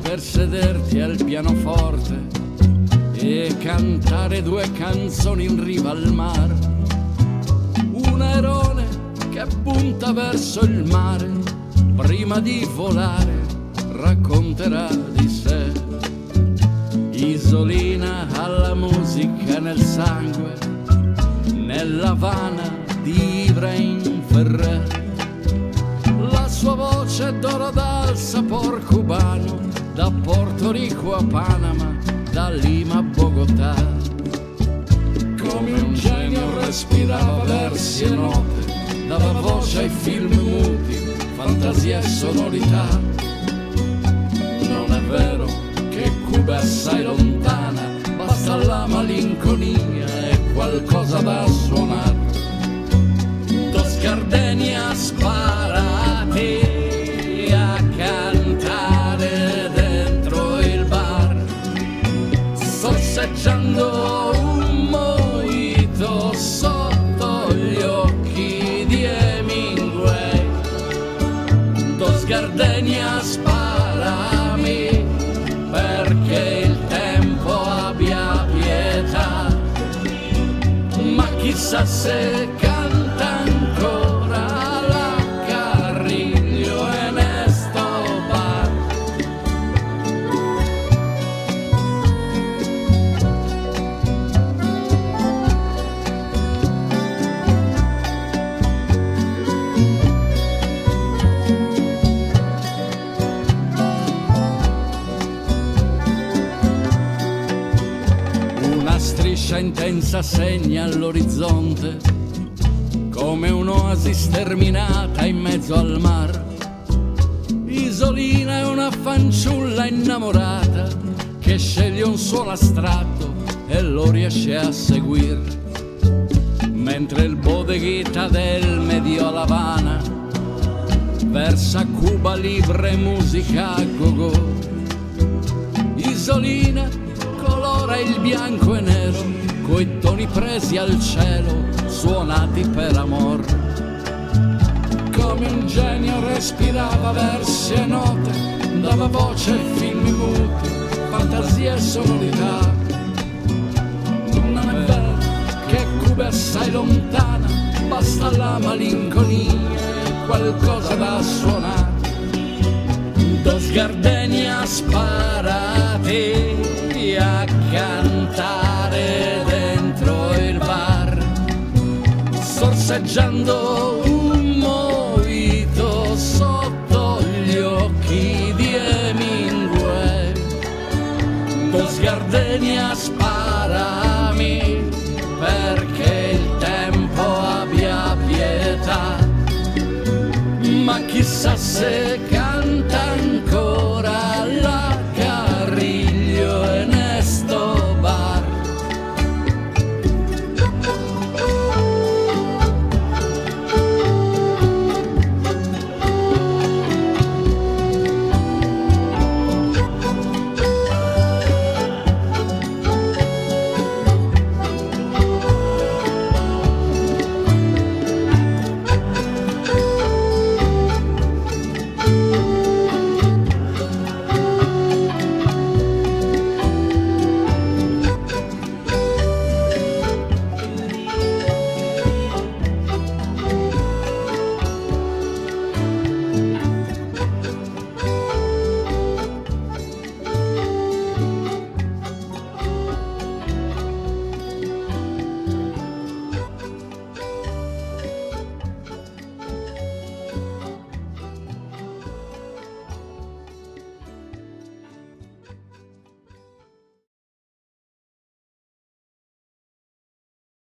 per sederti al pianoforte e cantare due canzoni in riva al mare. Un airone che punta verso il mare, prima di volare racconterà di sé. Isolina alla musica nel sangue, nell'Havana di Ibrahim Ferrer. La sua voce d'oro dal sapor cubano, da Porto Rico a Panama, da Lima a Bogotà. Come un genio respirava versi e note, dava voce ai film muti, fantasia e sonorità. Non è vero che Cuba è assai lontana, basta la malinconia e qualcosa da suonare. Dos gardenias sparati a cantare dentro il bar, sorseggiando un mojito sotto gli occhi di Hemingway. Dos gardenias sparami perché il tempo abbia pietà, ma chissà se canta ancora la Carrillo e Nestobar. Una striscia intensa segna all'orizzonte come un'oasi sterminata in mezzo al mar. Isolina è una fanciulla innamorata che sceglie un suono astratto e lo riesce a seguire, mentre il bodeghita del medio all'Havana versa Cuba libre musica a go-go. Isolina colora il bianco e nero coi toni presi al cielo, suonati per amor. Come un genio respirava versi e note, dava voce ai film muti, fantasia e sonorità. Non è vero che Cuba è assai lontana, basta la malinconia e qualcosa da suonare. Dos gardenias sparati a cantare dentro il bar, sorseggiando un mojito sotto gli occhi di Hemingway. Dos gardenias sparami perché il tempo abbia pietà, ma chissà se cantano